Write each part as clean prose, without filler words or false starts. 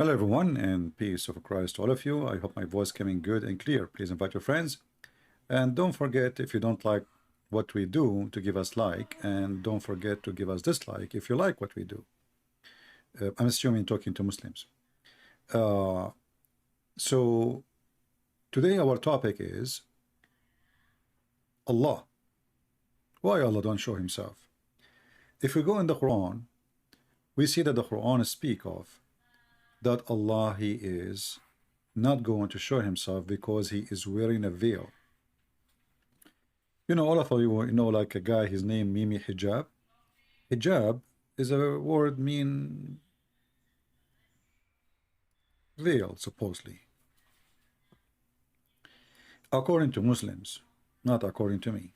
Hello everyone, and peace of Christ to all of you. I hope my voice coming good and clear. Please invite your friends. And don't forget, if you don't like what we do, to give us like, and don't forget to give us dislike if you like what we do. I'm assuming talking to Muslims. Uh, so today our topic is Allah. Why Allah don't show himself? If we go in the Quran, we see that the Quran speak of that Allah, he is not going to show himself because he is wearing a veil. You know, all of you know, like a guy, his name Mimi Hijab. Hijab is a word mean veil, supposedly, according to Muslims, not according to me.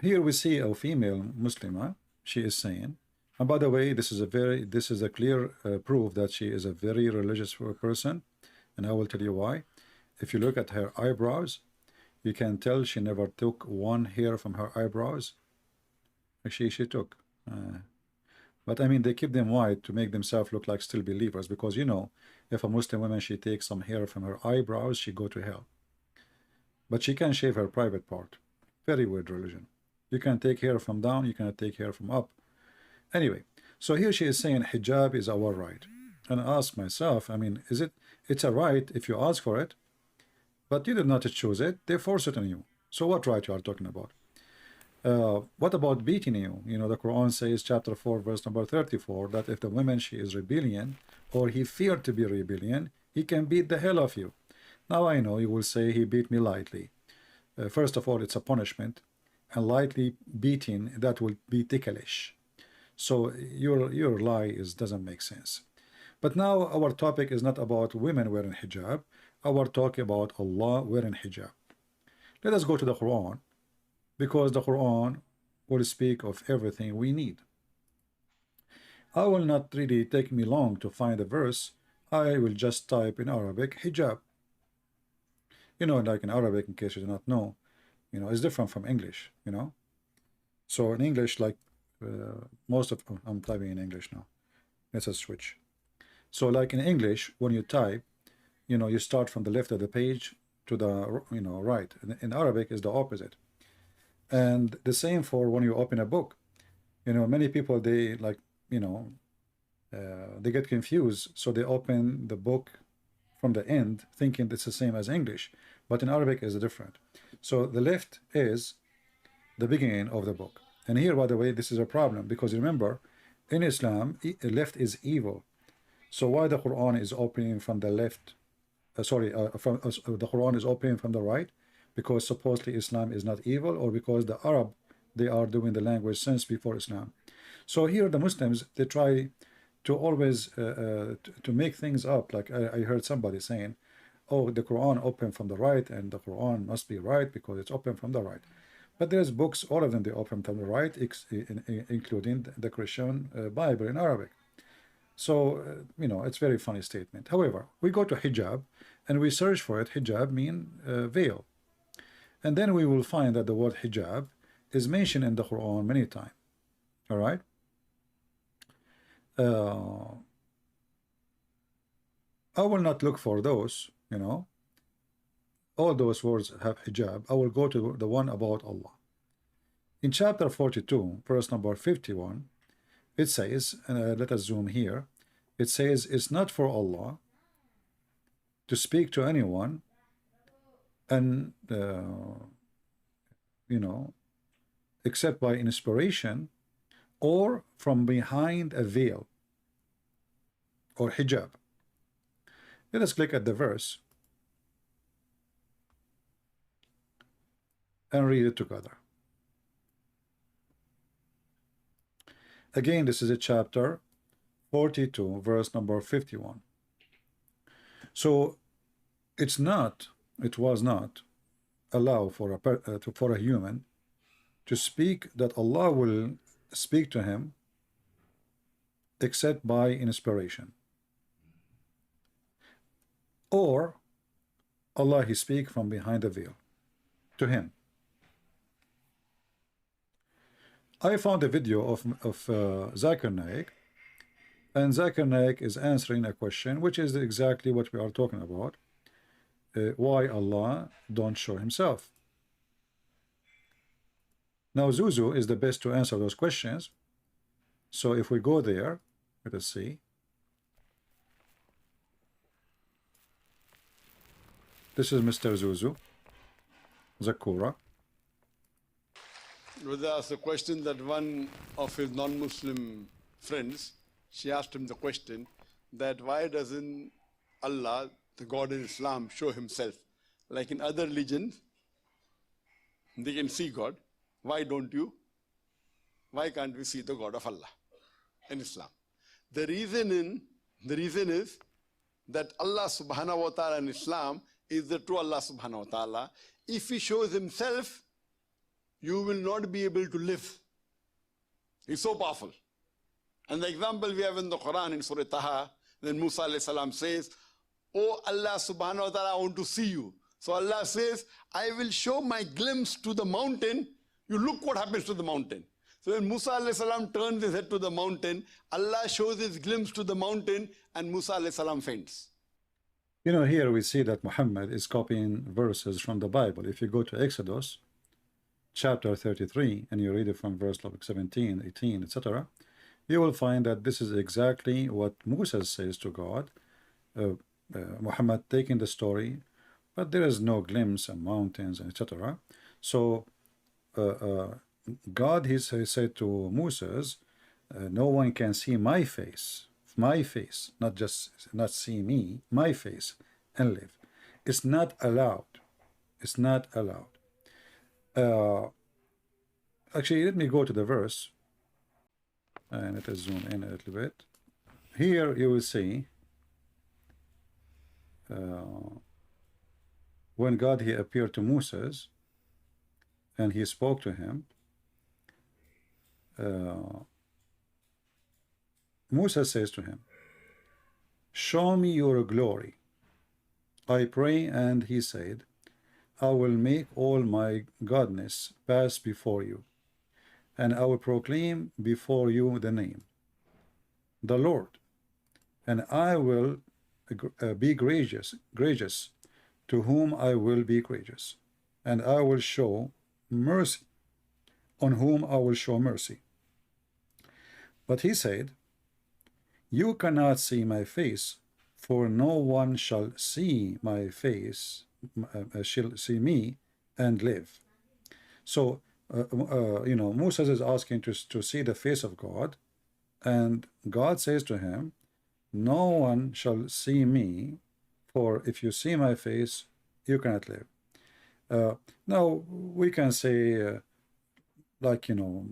Here we see a female Muslimah. She is saying, and by the way, this is a clear proof that she is a very religious person, and I will tell you why. If you look at her eyebrows, you can tell she never took one hair from her eyebrows. Actually, she took. But I mean, they keep them white to make themselves look like still believers, because you know, if a Muslim woman, she takes some hair from her eyebrows, she go to hell. But she can shave her private part. Very weird religion. You can take hair from down, you cannot take hair from up. Anyway, so here she is saying hijab is our right. And I ask myself, I mean, it's a right if you ask for it, but you did not choose it, they force it on you. So what right you are talking about? What about beating you? You know, the Quran says, chapter 4, verse number 34, that if the woman, she is rebellion, or he feared to be rebellion, he can beat the hell of you. Now I know you will say he beat me lightly. First of all, it's a punishment, and lightly beating, that will be ticklish. So your lie doesn't make sense. But now our topic is not about women wearing hijab. Our talk about Allah wearing hijab. Let us go to the Quran, because the Quran will speak of everything we need. I will not really take me long to find a verse. I will just type in Arabic hijab. You know, like in Arabic, in case you do not know, you know, it's different from English, you know. So in English, like I'm typing in English now. Let's just switch. So like in English, when you type, you know, you start from the left of the page to the, you know, right. In Arabic is the opposite. And the same for when you open a book. You know, many people, they like, you know, they get confused. So they open the book from the end thinking it's the same as English. But in Arabic is different. So the left is the beginning of the book. And here, by the way, this is a problem, because remember, in Islam, left is evil. So why the Quran is opening from the left? The Quran is opening from the right, because supposedly Islam is not evil, or because the Arab, they are doing the language since before Islam. So here the Muslims, they try to always to make things up. Like I heard somebody saying, oh, the Quran opened from the right, and the Quran must be right because it's open from the right. But there's books, all of them, they open from the right, including the Christian Bible in Arabic. So, you know, it's a very funny statement. However, we go to hijab and we search for it. Hijab mean veil. And then we will find that the word hijab is mentioned in the Quran many times. All right? I will not look for those, you know. All those words have hijab. I will go to the one about Allah. In chapter 42, verse number 51, it says, let us zoom here, it says, it's not for Allah to speak to anyone and, you know, except by inspiration or from behind a veil or hijab. Let us click at the verse and read it together. Again, this is a chapter 42, verse number 51. So it was not allowed for a human to speak that Allah will speak to him except by inspiration, or Allah, he speak from behind the veil to him. I found a video of Zakir Naik, And Zakir Naik is answering a question, which is exactly what we are talking about. Why Allah don't show himself? Now Zuzu is the best to answer those questions. So if we go there, let us see. This is Mr. Zuzu, Zakura. Was asked a question that one of his non-Muslim friends, she asked him the question that why doesn't Allah, the God in Islam, show himself? Like in other religions, they can see God. Why don't you? Why can't we see the God of Allah in Islam? The reason is that Allah subhanahu wa ta'ala in Islam is the true Allah subhanahu wa ta'ala. If he shows himself, you will not be able to live. He's so powerful. And the example we have in the Quran in Surah Taha, then Musa alayhi salam says, "Oh Allah subhanahu wa ta'ala, I want to see you." So Allah says, "I will show my glimpse to the mountain." You look what happens to the mountain. So when Musa alayhi salam turns his head to the mountain, Allah shows his glimpse to the mountain and Musa alayhi salam faints. You know, here we see that Muhammad is copying verses from the Bible. If you go to Exodus, chapter 33, and you read it from verse 17, 18, etc., you will find that this is exactly what Moses says to God. Muhammad taking the story, but there is no glimpse and mountains, etc. So God, he said to Moses, no one can see my face, not see me, my face, and live. It's not allowed. It's not allowed. Actually, let me go to the verse, and let us zoom in a little bit. Here you will see when God he appeared to Moses and he spoke to him. Moses says to him, "Show me your glory, I pray." And he said, "I will make all my godness pass before you, and I will proclaim before you the name, the Lord, and I will be gracious to whom I will be gracious, and I will show mercy on whom I will show mercy." But he said, "You cannot see my face, for no one shall see my face, shall see me and live." So, you know, Moses is asking to see the face of God, and God says to him, "No one shall see me, for if you see my face, you cannot live." Now, we can say, like, you know,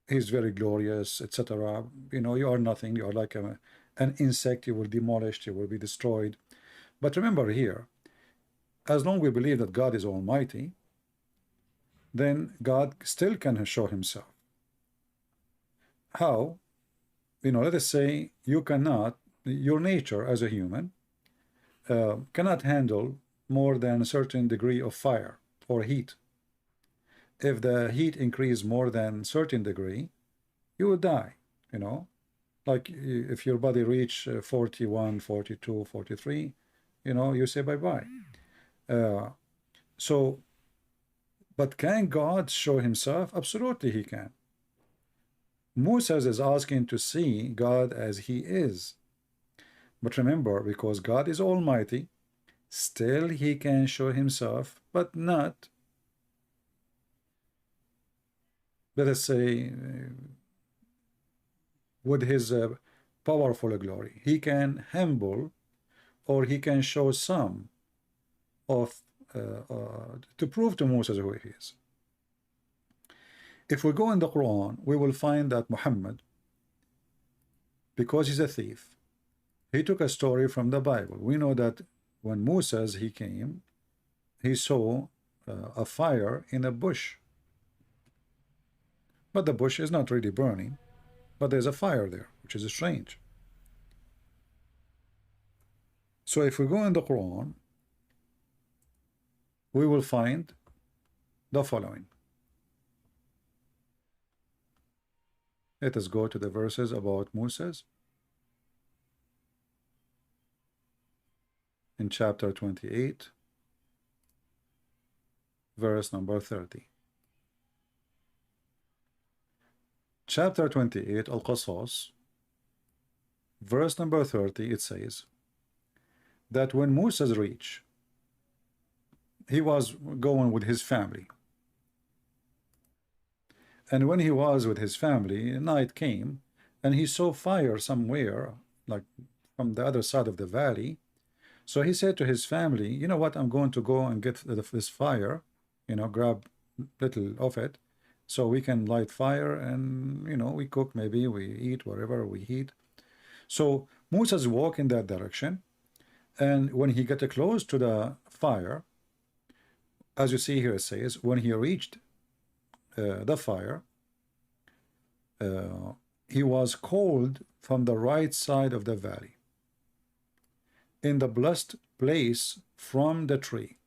he's very glorious, etc. You know, you are nothing. You are like an insect. You will be demolished. You will be destroyed. But remember here, as long as we believe that God is almighty, then God still can show himself. How? You know, let us say you cannot, your nature as a human cannot handle more than a certain degree of fire or heat. If the heat increase more than a certain degree, you will die, you know. Like if your body reach 41, 42, 43, you know, you say bye-bye. So, but can God show himself? Absolutely he can. Moses is asking to see God as he is. But remember, because God is almighty, still he can show himself, but not, let us say, with his powerful glory. He can humble, or he can show some of, to prove to Moses who he is. If we go in the Quran, we will find that Muhammad, because he's a thief, he took a story from the Bible. We know that when Moses he came, he saw a fire in a bush. But the bush is not really burning, but there's a fire there, which is strange. So if we go in the Quran, we will find the following. Let us go to the verses about Moses. in chapter 28, verse number 30. Chapter 28, Al-Qasas, verse number 30, it says that when Moses reached, he was going with his family. And when he was with his family, night came, and he saw fire somewhere, like from the other side of the valley. So he said to his family, you know what, I'm going to go and get this fire, grab little of it, so we can light fire and, we cook, maybe we eat, whatever we eat. So Moses walked in that direction, and when he got close to the fire, as you see here, it says, when he reached the fire, he was called from the right side of the valley, in the blessed place from the tree.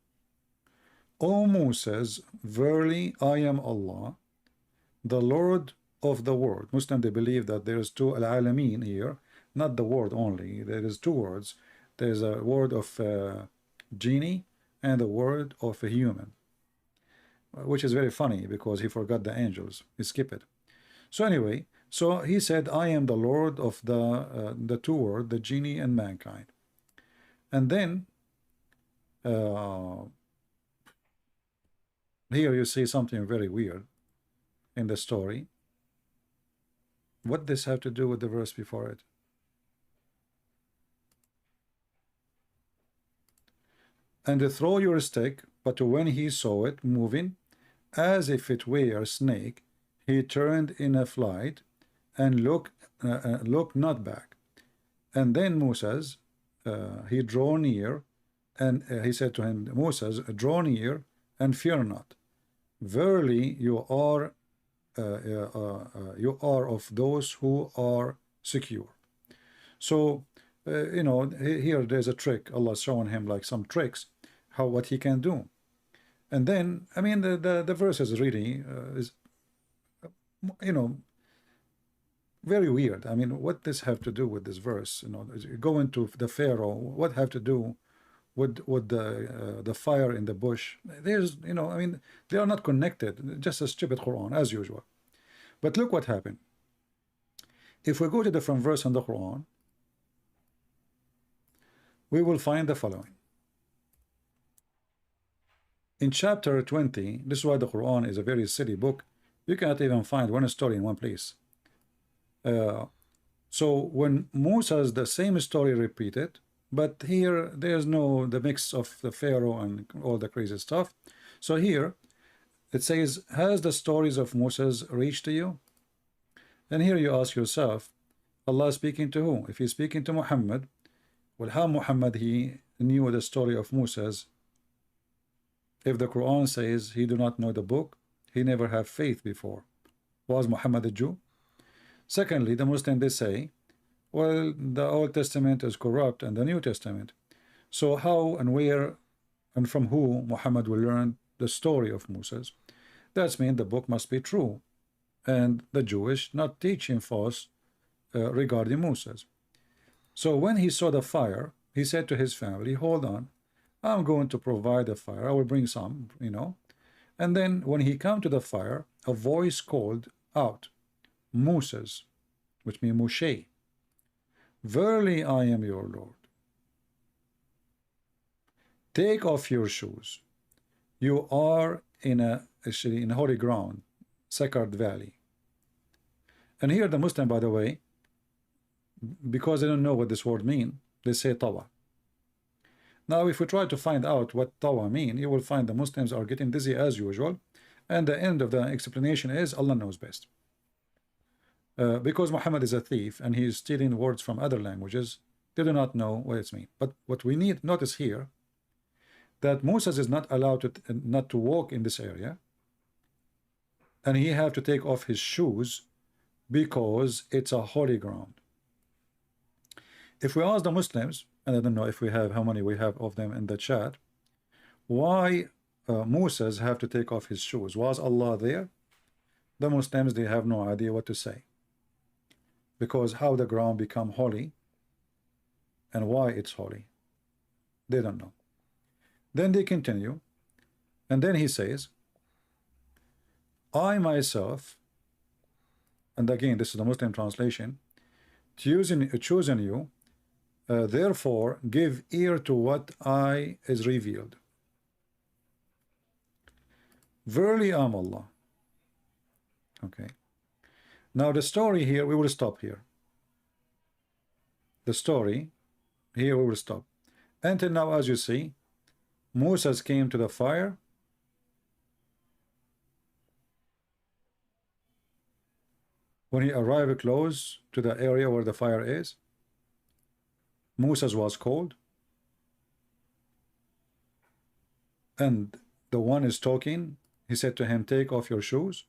O Moses, verily I am Allah, the Lord of the world. Muslim, they believe that there is two al-alameen here, not the word only. There is two words. There is a word of genie and a word of a human, which is very funny because he forgot the angels. He skipped it. So anyway, so he said, I am the Lord of the two words, the genie and mankind. And then here you see something very weird in the story. What does this have to do with the verse before it? And throw your stick, but when he saw it moving, as if it were a snake, he turned in a flight and looked not back. And then Moses, he drew near, and he said to him, Moses, draw near and fear not. Verily you are of those who are secure. So here there's a trick. Allah showing him like some tricks, what he can do. And then I mean the verse is really is very weird. I mean, what does have to do with this verse? Going to the Pharaoh, what have to do with the fire in the bush? There's I mean, they are not connected. Just a stupid Quran as usual. But look what happened. If we go to different verse in the Quran, we will find the following. In chapter 20, this is why the Quran is a very silly book. You cannot even find one story in one place. So when Moses, the same story repeated, but here there's no the mix of the Pharaoh and all the crazy stuff. So here it says, has the stories of Moses reached to you? And here you ask yourself, Allah speaking to who? If he's speaking to Muhammad, well, how Muhammad he knew the story of Moses? If the Quran says he do not know the book, he never have faith before. Was Muhammad a Jew? Secondly, the Muslim, they say, well, the Old Testament is corrupt and the New Testament. So how and where and from who Muhammad will learn the story of Moses? That means the book must be true, and the Jewish not teaching false regarding Moses. So when he saw the fire, he said to his family, hold on, I'm going to provide the fire. I will bring some, And then when he came to the fire, a voice called out, Moses, which means Moshe, verily I am your Lord. Take off your shoes. You are in holy ground, sacred valley. And here the Muslim, by the way, because they don't know what this word means, they say tawa. Now, if we try to find out what tawa mean, you will find the Muslims are getting dizzy as usual, and the end of the explanation is Allah knows best. Because Muhammad is a thief and he is stealing words from other languages, they do not know what it means. But what we need notice here, that Moses is not allowed not to walk in this area, and he have to take off his shoes because it's a holy ground. If we ask the Muslims, and I don't know if we have how many we have of them in the chat, why Moses have to take off his shoes? Was Allah there? The Muslims, they have no idea what to say, because how the ground become holy and why it's holy, They don't know. Then they continue, and then he says, I myself, and again this is the Muslim translation, chosen you, therefore give ear to what I is revealed. Verily I am Allah. Okay. Now the story here, we will stop here. The story here we will stop. Until now, as you see, Moses came to the fire. When he arrived close to the area where the fire is, Moses was cold. And the one is talking. He said to him, take off your shoes.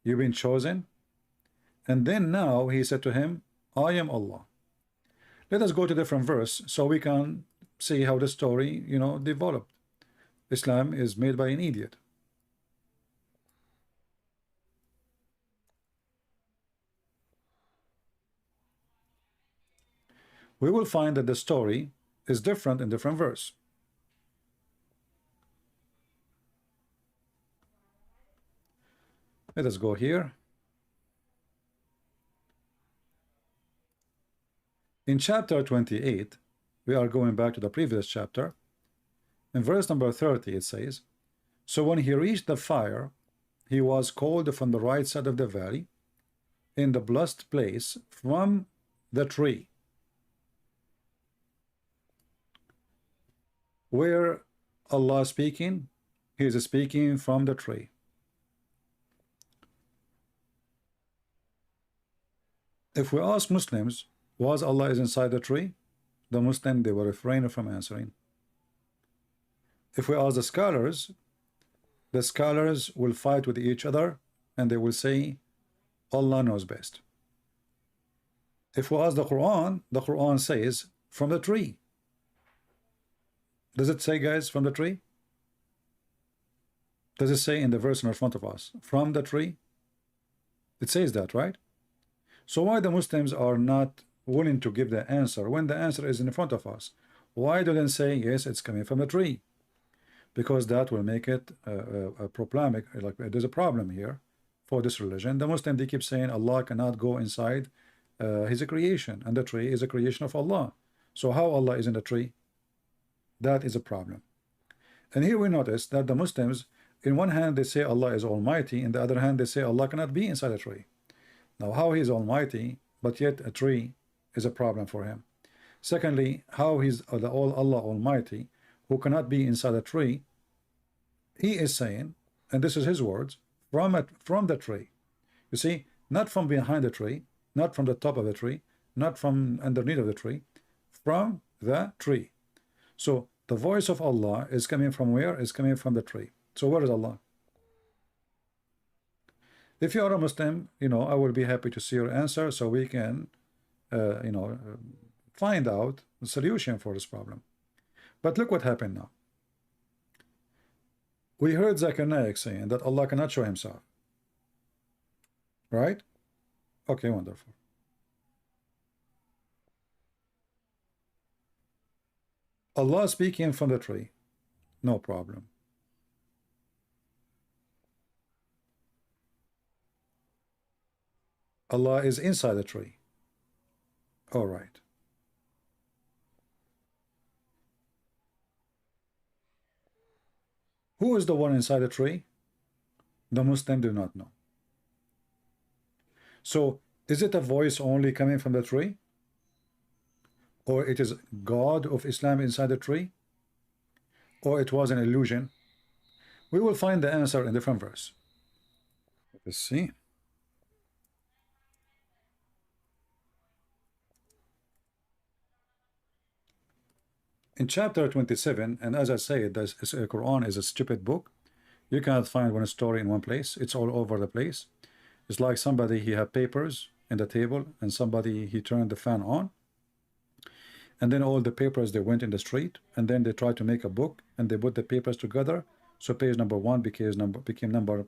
You've been chosen. And then now he said to him, I am Allah. Let us go to different verse so we can see how the story, developed. Islam is made by an idiot. We will find that the story is different in different verse. Let us go here. In chapter 28, we are going back to the previous chapter. In verse number 30, it says, so when he reached the fire, he was called from the right side of the valley, in the blessed place, from the tree, where Allah speaking, he is speaking from the tree. If we ask Muslims, was Allah is inside the tree? The Muslim, they were refraining from answering. If we ask the scholars will fight with each other and they will say, Allah knows best. If we ask the Quran says, from the tree. Does it say, guys, from the tree? Does it say in the verse in front of us, from the tree? It says that, right? So why the Muslims are not willing to give the answer when the answer is in front of us? Why do they say, yes, it's coming from the tree? Because that will make it a problematic, like there's a problem here for this religion. The Muslim, they keep saying Allah cannot go inside his creation, and the tree is a creation of Allah. So how Allah is in the tree? That is a problem. And here we notice that the Muslims, in one hand they say Allah is almighty, in the other hand they say Allah cannot be inside a tree. Now how he is almighty, but yet a tree is a problem for him? Secondly, how he's the Allah almighty, who cannot be inside a tree? He is saying, and this is his words, from the tree. You see, not from behind the tree, not from the top of the tree, not from underneath of the tree, from the tree. So the voice of Allah is coming from where? Is coming from the tree. So where is Allah? If you are a Muslim, I will be happy to see your answer so we can find out the solution for this problem. But look what happened now. We heard Zakir Naik saying that Allah cannot show himself. Right? Okay, wonderful. Allah speaking from the tree. No problem. Allah is inside the tree. All right. Who is the one inside the tree? The Muslim do not know. So is it a voice only coming from the tree? Or it is God of Islam inside the tree? Or it was an illusion? We will find the answer in different verse. Let's see. In chapter 27, and as I said, the Quran is a stupid book. You cannot find one story in one place. It's all over the place. It's like somebody, he had papers in the table, and somebody, he turned the fan on, and then all the papers, they went in the street, and then they tried to make a book, and they put the papers together, so page number 1 became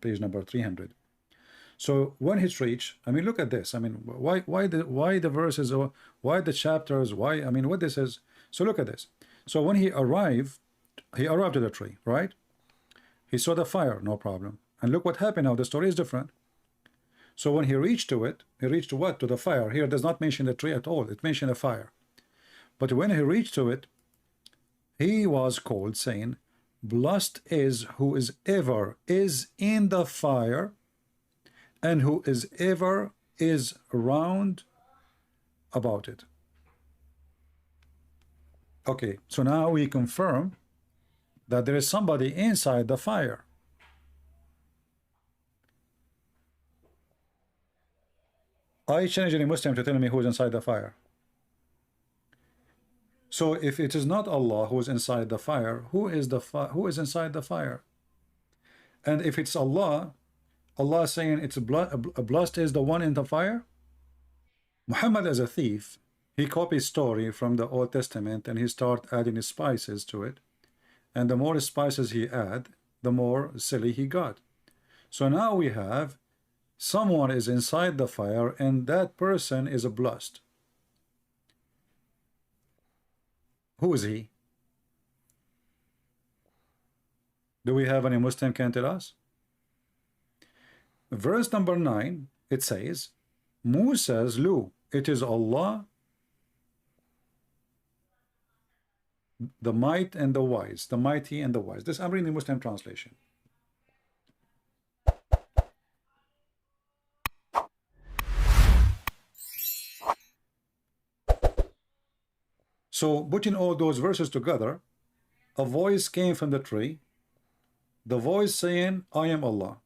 page number 300. So when it's reached, I mean, look at this. I mean, why the verses, or why the chapters, why, I mean, what this is. So look at this. So when he arrived to the tree, right? He saw the fire, no problem. And look what happened now. The story is different. So when he reached to it, he reached to what? To the fire. Here it does not mention the tree at all. It mentioned a fire. But when he reached to it, he was called, saying, blessed is who is ever is in the fire, and who is ever is round about it. Okay, so now we confirm that there is somebody inside the fire. I challenge any Muslim to tell me who is inside the fire. So if it is not Allah who is inside the fire, who is inside the fire? And if it's Allah, Allah saying it's blessed is the one in the fire. Muhammad is a thief. He copies story from the Old Testament and he start adding spices to it. And the more spices he add, the more silly he got. So now we have someone is inside the fire and that person is blessed. Who is he? Do we have any Muslim can tell us? Verse number 9, it says, Musa's Lu, it is Allah, the might and the wise, the mighty and the wise. This I'm reading the Muslim translation. So putting all those verses together, a voice came from the tree, the voice saying, I am Allah.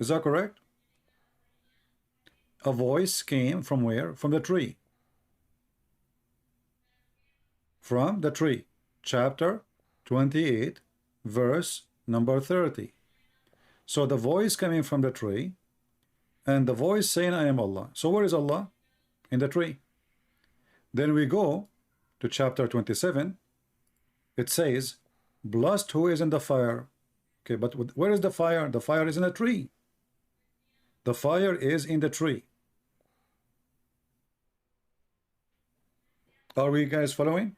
Is that correct? A voice came from where? From the tree. From the tree. Chapter 28, verse number 30. So the voice coming from the tree, and the voice saying, I am Allah. So where is Allah? In the tree. Then we go to chapter 27. It says, blessed who is in the fire. Okay, but where is the fire? The fire is in a tree. The fire is in the tree. Are we guys following?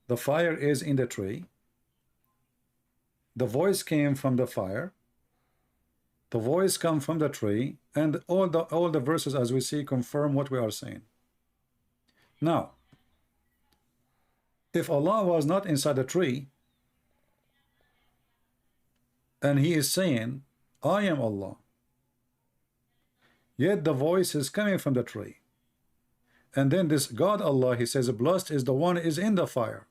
The fire is in the tree. The voice came from the fire. The voice come from the tree, and all the verses as we see confirm what we are saying. Now, if Allah was not inside the tree, and he is saying, I am Allah, yet the voice is coming from the tree, and then this God Allah, he says, blessed is the one is in the fire.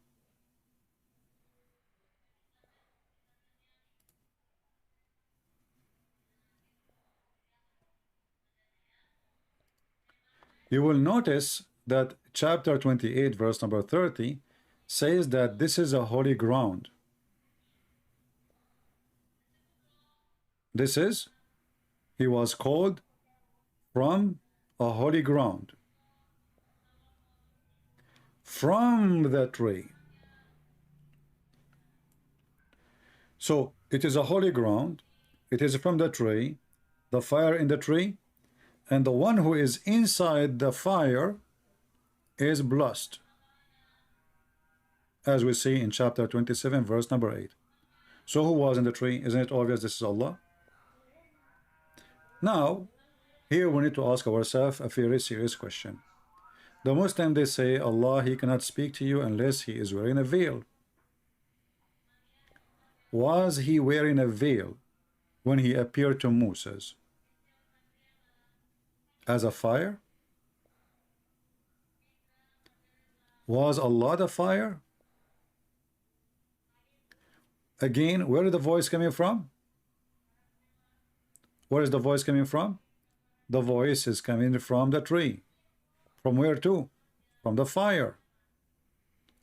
You will notice that chapter 28 verse number 30 says that this is a holy ground. This is, he was called from a holy ground, from the tree. So it is a holy ground, it is from the tree, the fire in the tree, and the one who is inside the fire is blessed, as we see in chapter 27 verse number 8. So who was in the tree? Isn't it obvious this is Allah? Now here we need to ask ourselves a very serious question. The Muslim, they say Allah, he cannot speak to you unless he is wearing a veil. Was he wearing a veil when he appeared to Moses as a fire? Was Allah the fire? Again, where is the voice coming from? Where is the voice coming from? The voice is coming from the tree. From where to? From the fire.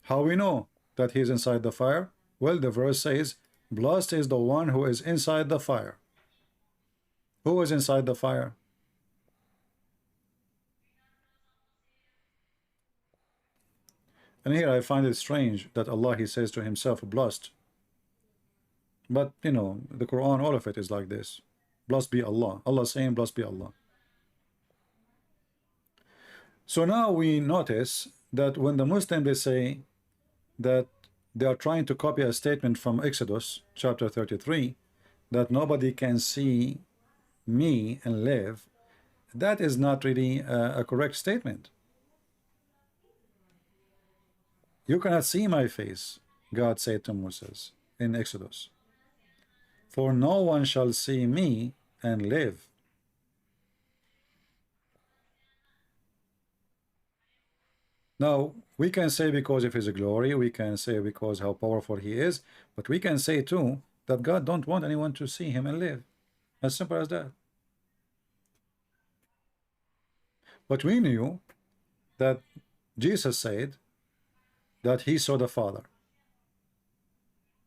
How we know that he is inside the fire? Well, the verse says, blessed is the one who is inside the fire. Who is inside the fire? And here I find it strange that Allah, he says to himself, blessed. But, you know, the Quran, all of it is like this. Blessed be Allah. Allah saying, blessed be Allah. So now we notice that when the Muslims they say that they are trying to copy a statement from Exodus chapter 33 that nobody can see me and live, that is not really a correct statement. You cannot see my face, God said to Moses in Exodus, for no one shall see me and live. Now, we can say because of his glory, we can say because how powerful he is, but we can say too that God don't want anyone to see him and live. As simple as that. But we knew that Jesus said that he saw the Father.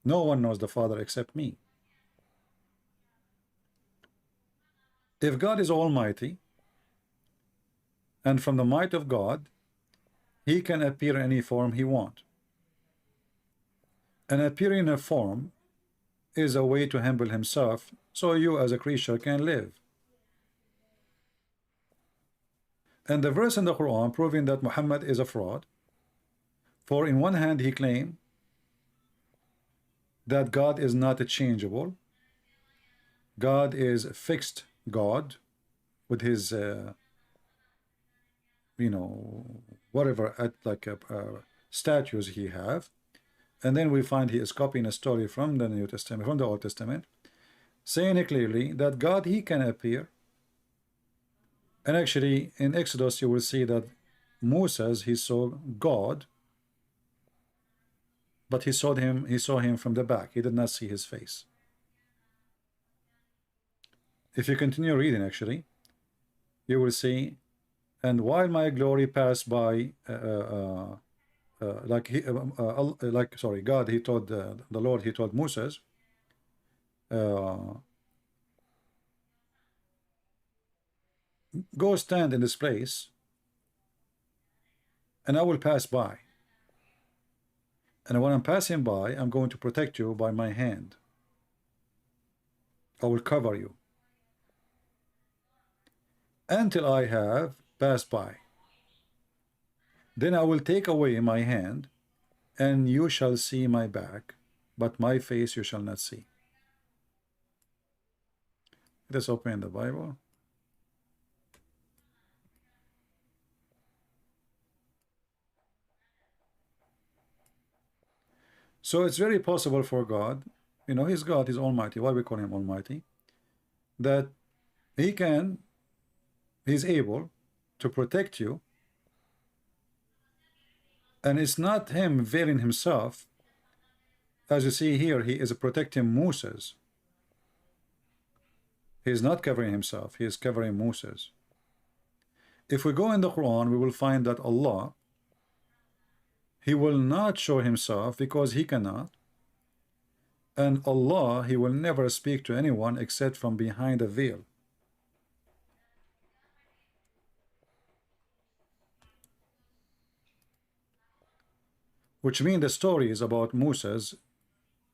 No one knows the Father except me. If God is almighty, and from the might of God, he can appear in any form he wants. And appearing in a form is a way to humble himself so you as a creature can live. And the verse in the Quran proving that Muhammad is a fraud, for in one hand he claimed that God is not changeable, God is a fixed God with his you know, whatever statues he have, and then we find he is copying a story from the New Testament, from the Old Testament, saying it clearly that God he can appear. And actually in Exodus you will see that Moses he saw God, but he saw him from the back. He did not see his face. If you continue reading, actually, you will see, and while my glory passed by, God, he told the Lord, he told Moses, go stand in this place, and I will pass by. And when I'm passing by, I'm going to protect you by my hand. I will cover you until I have passed by. Then I will take away my hand, and you shall see my back, but my face you shall not see. Let's open the Bible. So it's very possible for God, you know, he's God, he's almighty. Why we call him almighty? That he's able to protect you, and it's not him veiling himself. As you see here, he is protecting Moses. He is not covering himself, he is covering Moses. If we go in the Quran, we will find that Allah, he will not show himself because he cannot, and Allah, he will never speak to anyone except from behind a veil. Which means the stories about Moses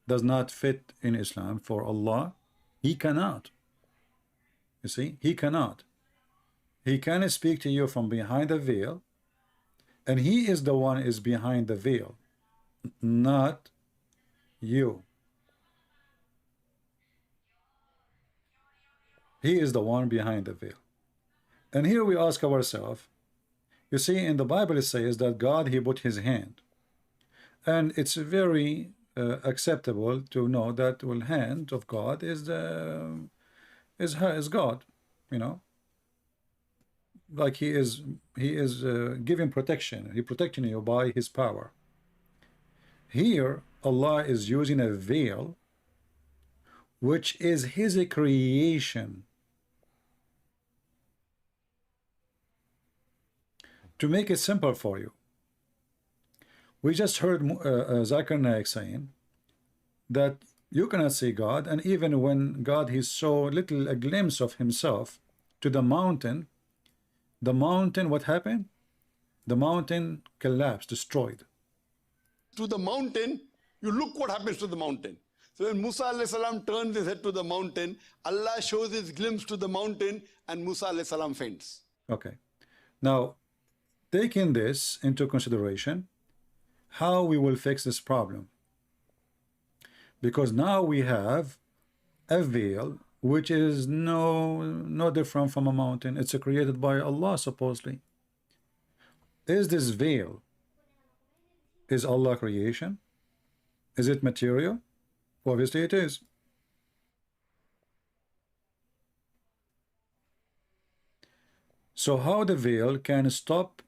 does not fit in Islam. For Allah, he cannot. You see, he cannot. He can speak to you from behind the veil, and he is the one is behind the veil, not you. He is the one behind the veil. And here we ask ourselves, you see, in the Bible it says that God, he put his hand. And it's very acceptable to know that the hand of God is God, you know, like he is giving protection. He protecting you by his power. Here Allah is using a veil, which is his creation, to make it simple for you. We just heard Zakir Naik saying that you cannot see God, and even when God he saw little a glimpse of himself to the mountain, what happened? The mountain collapsed, destroyed. To the mountain, you look what happens to the mountain. So when Musa alayhi salam turns his head to the mountain, Allah shows his glimpse to the mountain, and Musa alayhi salam faints. Okay. Now, taking this into consideration, how we will fix this problem. Because now we have a veil which is no different from a mountain. It's created by Allah, supposedly. Is this veil, is Allah creation? Is it material? Obviously it is. So how the veil can stop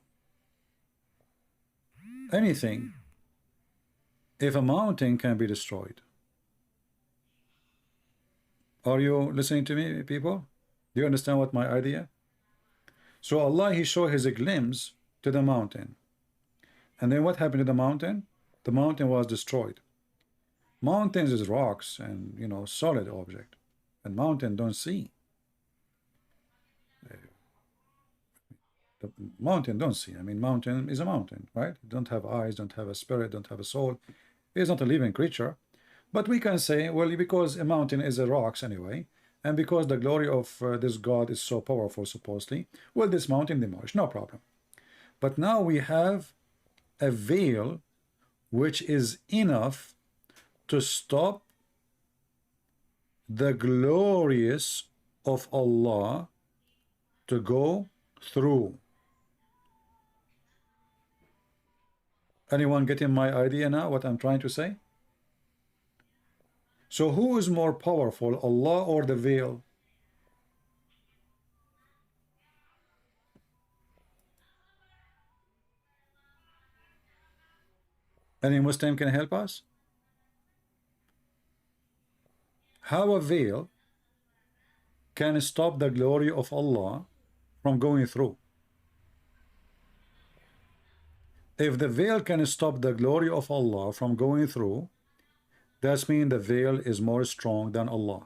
anything if a mountain can be destroyed? Are you listening to me, people? Do you understand what my idea? So Allah, He showed His glimpse to the mountain. And then what happened to the mountain? The mountain was destroyed. Mountains is rocks and, you know, solid object. And mountain don't see. The mountain don't see. I mean, mountain is a mountain, right? Don't have eyes, don't have a spirit, don't have a soul. It is not a living creature. But we can say, well, because a mountain is a rocks anyway, and because the glory of this God is so powerful, supposedly, well, this mountain demolished, no problem. But now we have a veil which is enough to stop the glorious of Allah to go through. Anyone getting my idea now, what I'm trying to say? So who is more powerful, Allah or the veil? Any Muslim can help us? How a veil can stop the glory of Allah from going through? If the veil can stop the glory of Allah from going through, that means the veil is more strong than Allah.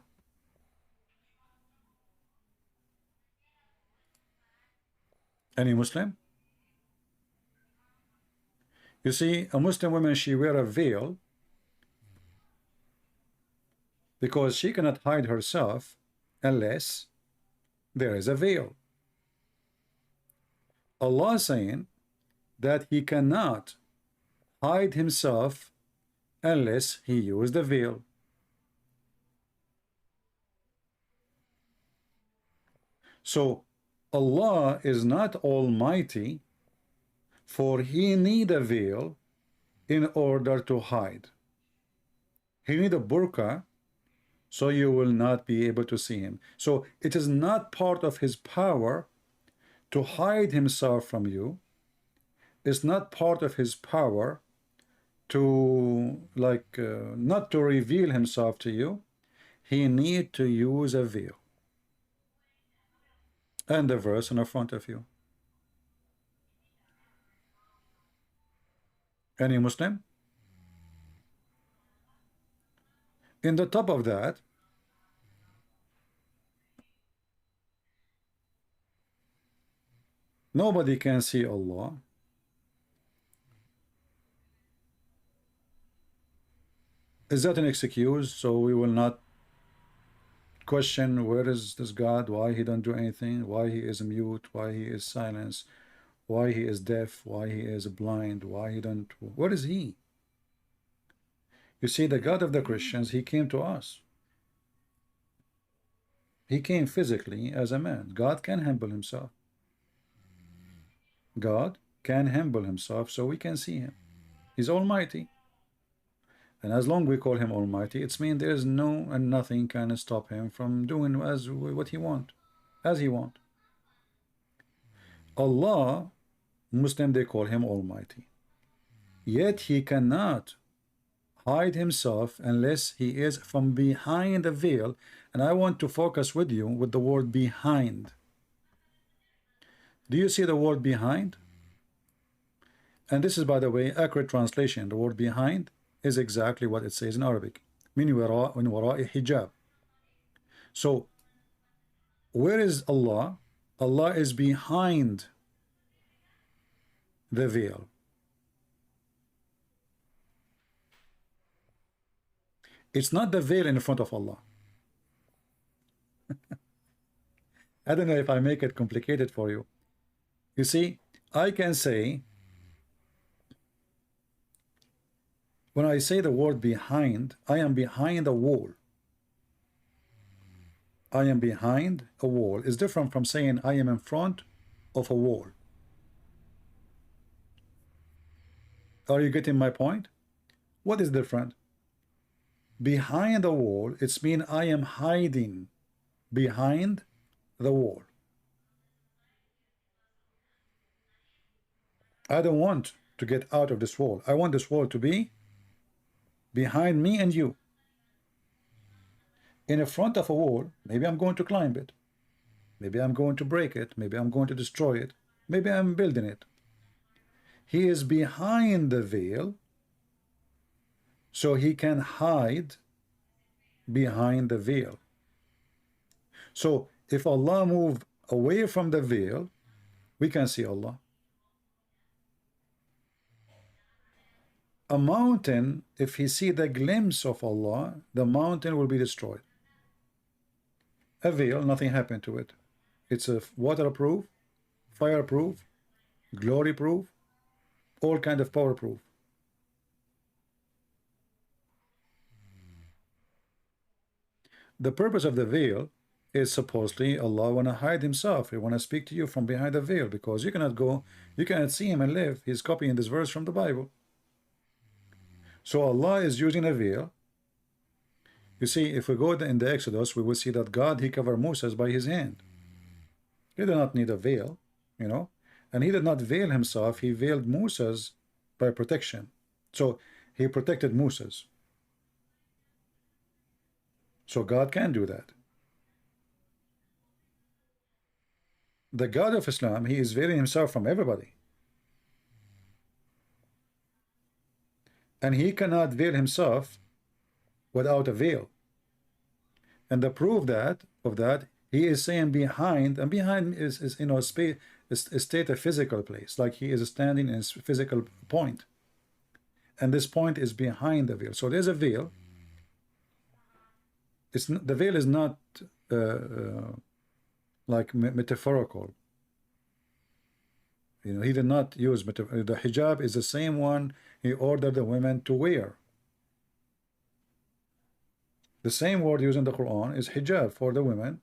Any Muslim? You see, a Muslim woman, she wear a veil because she cannot hide herself unless there is a veil. Allah is saying that He cannot hide Himself unless He used the veil. So Allah is not almighty, for He need a veil in order to hide. He need a burqa, so you will not be able to see Him. So it is not part of His power to hide Himself from you. It's not part of His power to not to reveal Himself to you. He need to use a veil. And the verse in the front of you. Any Muslim? In the top of that, nobody can see Allah. Is that an excuse? So we will not question where is this God, why He don't do anything, why He is mute, why He is silent, why He is deaf, why He is blind, why He don't, where is He? You see, the God of the Christians, He came to us. He came physically as a man. God can humble Himself. God can humble Himself so we can see Him. He's almighty. And as long we call Him almighty, it means there is no and nothing can stop Him from doing as what He want, as He want. Allah, Muslim, they call Him almighty. Yet He cannot hide Himself unless He is from behind the veil. And I want to focus with you with the word behind. Do you see the word behind? And this is, by the way, accurate translation. The word behind is exactly what it says in Arabic. Min wara'i hijab. So, where is Allah? Allah is behind the veil. It's not the veil in front of Allah. I don't know if I make it complicated for you. You see, I can say, when I say the word behind, I am behind a wall. I am behind a wall is different from saying I am in front of a wall. Are you getting my point? What is different? Behind a wall, it's mean I am hiding behind the wall. I don't want to get out of this wall. I want this wall to be behind me and you. In the front of a wall, maybe I'm going to climb it. Maybe I'm going to break it. Maybe I'm going to destroy it. Maybe I'm building it. He is behind the veil, so he can hide behind the veil. So if Allah move away from the veil, we can see Allah. A mountain, if he see the glimpse of Allah, the mountain will be destroyed. A veil, nothing happened to it. It's a waterproof, fireproof, glory proof, all kind of power proof. The purpose of the veil is supposedly Allah want to hide himself. He want to speak to you from behind the veil, because you cannot go, you cannot see him and live. He's copying this verse from the Bible. So Allah is using a veil. You see, if we go in the Exodus, we will see that God, he covered Moses by his hand. He did not need a veil, you know, and he did not veil himself. He veiled Moses by protection. So he protected Moses. So God can do that. The God of Islam, he is veiling himself from everybody. And he cannot veil himself without a veil. And the proof of that, he is saying behind, and behind is you know, space, is state a physical place, like he is standing in his physical point. And this point is behind the veil. So there's a veil. It's not, the veil is not like metaphorical. You know, he did not use the hijab is the same one he ordered the women to wear. The same word used in the Quran is hijab for the women,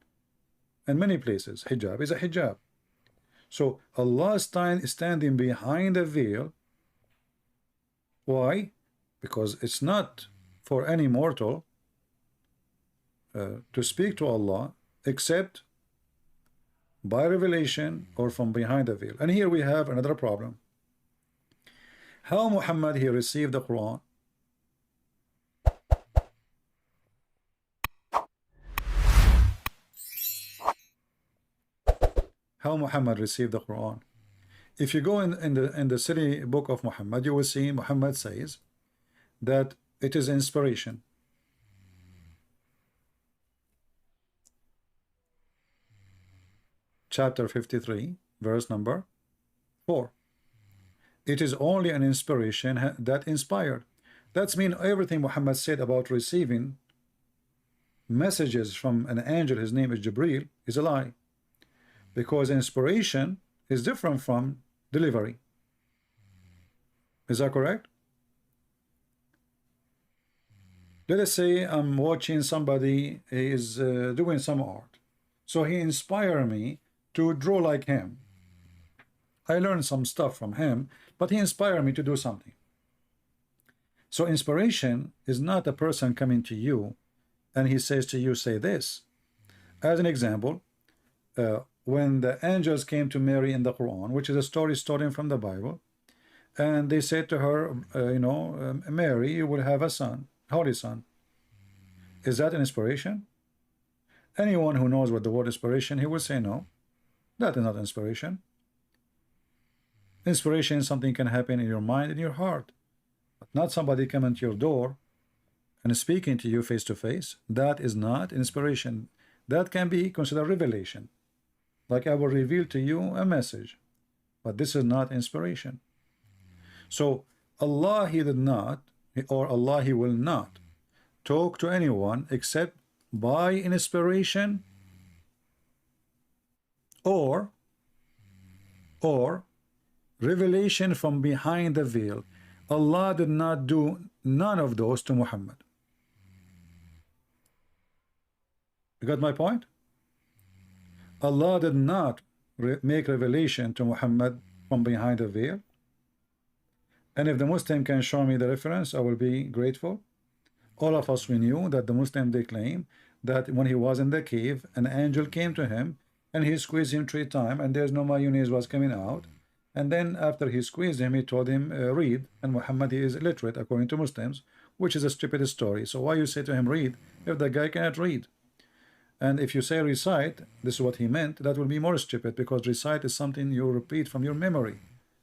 and many places hijab is a hijab. So Allah is standing behind the veil. Why? Because it's not for any mortal to speak to Allah except by revelation or from behind the veil. And here we have another problem. How Muhammad he received the Quran? How Muhammad received the Quran? If you go in the city book of Muhammad, you will see Muhammad says that it is inspiration. Chapter 53, verse number 4. It is only an inspiration that inspired. That's mean everything Muhammad said about receiving messages from an angel, his name is Jibreel, is a lie. Because inspiration is different from delivery. Is that correct? Let us say I'm watching somebody is doing some art. So he inspired me to draw like him. I learned some stuff from him, but he inspired me to do something. So inspiration is not a person coming to you and he says to you, say this. As an example, when the angels came to Mary in the Quran, which is a story stolen from the Bible, and they said to her, Mary, you will have a son, holy son. Is that an inspiration? Anyone who knows what the word inspiration, he will say no. That is not inspiration. Inspiration is something can happen in your mind, in your heart, but not somebody coming to your door and speaking to you face to face. That is not inspiration. That can be considered revelation. Like I will reveal to you a message, but this is not inspiration. So Allah, he did not, or Allah, he will not talk to anyone except by inspiration or revelation from behind the veil. Allah did not do none of those to Muhammad. You got my point? Allah did not make revelation to Muhammad from behind the veil. And if the Muslim can show me the reference, I will be grateful. All of us, we knew that the Muslim, they claim that when he was in the cave, an angel came to him and he squeezed him 3 times and there's no mayonnaise was coming out. And then after he squeezed him, he told him, read. And Muhammad, he is illiterate according to Muslims, which is a stupid story. So why you say to him, read, if the guy cannot read? And if you say recite, this is what he meant, that will be more stupid, because recite is something you repeat from your memory,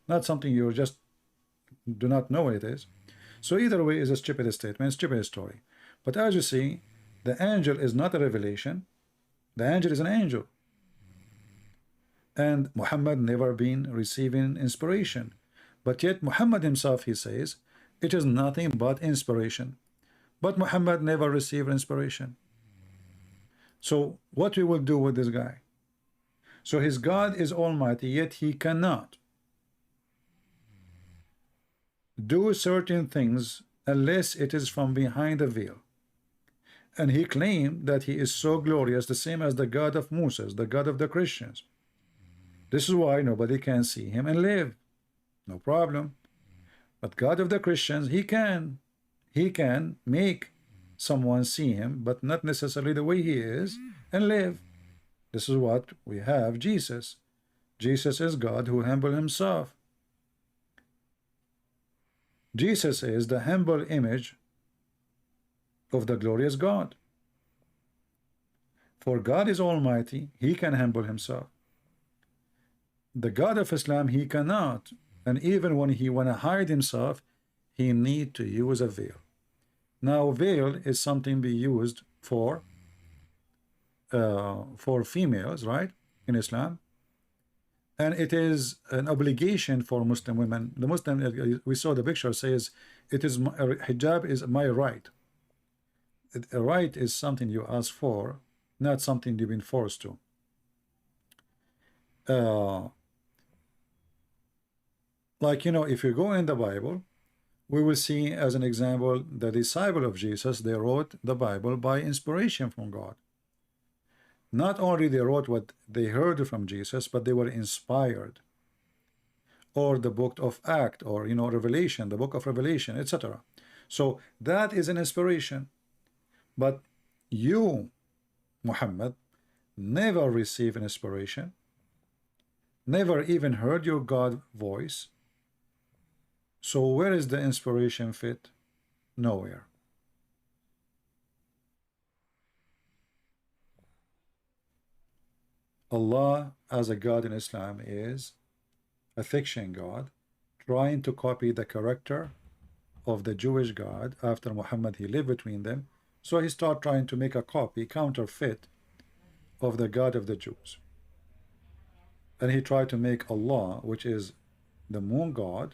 not something you just do not know what it is. So either way is a stupid statement, stupid story. But as you see, the angel is not a revelation. The angel is an angel. And Muhammad never been receiving inspiration. But yet Muhammad himself, he says, it is nothing but inspiration. But Muhammad never received inspiration. So what we will do with this guy? So his God is almighty, yet he cannot do certain things unless it is from behind the veil. And he claimed that he is so glorious, the same as the God of Moses, the God of the Christians. This is why nobody can see him and live. No problem. But God of the Christians, he can make someone see him, but not necessarily the way he is, and live. This is what we have Jesus. Jesus is God who humbled himself. Jesus is the humble image of the glorious God. For God is almighty, he can humble himself. The God of Islam, he cannot. And even when he want to hide himself, he need to use a veil. Now, veil is something be used for females, right, in Islam, and it is an obligation for Muslim women. The Muslim, we saw the picture, says it is hijab is my right. A right is something you ask for, not something you've been forced to. Like, you know, if you go in the Bible, we will see as an example the disciple of Jesus, they wrote the Bible by inspiration from God. Not only they wrote what they heard from Jesus, but they were inspired. Or the book of Acts, or, you know, Revelation, the book of Revelation, etc. So that is an inspiration. But you, Muhammad, never received an inspiration, never even heard your God voice. So where is the inspiration fit? Nowhere. Allah as a God in Islam is a fiction God, trying to copy the character of the Jewish God. After Muhammad, he lived between them, so he started trying to make a copy, counterfeit of the God of the Jews. And he tried to make Allah, which is the moon God,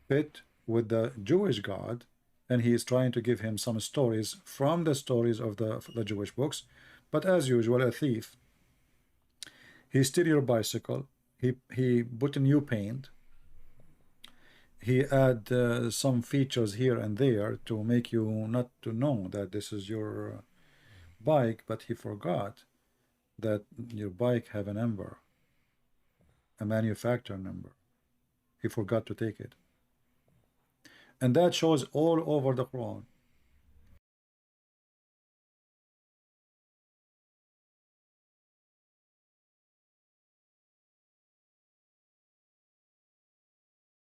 fit with the Jewish God, and he is trying to give him some stories from the stories of the Jewish books. But as usual, a thief. He steal your bicycle, he put a new paint, he add some features here and there to make you not to know that this is your bike, but he forgot that your bike have a number, a manufacturer number. He forgot to take it. And that shows all over the Quran.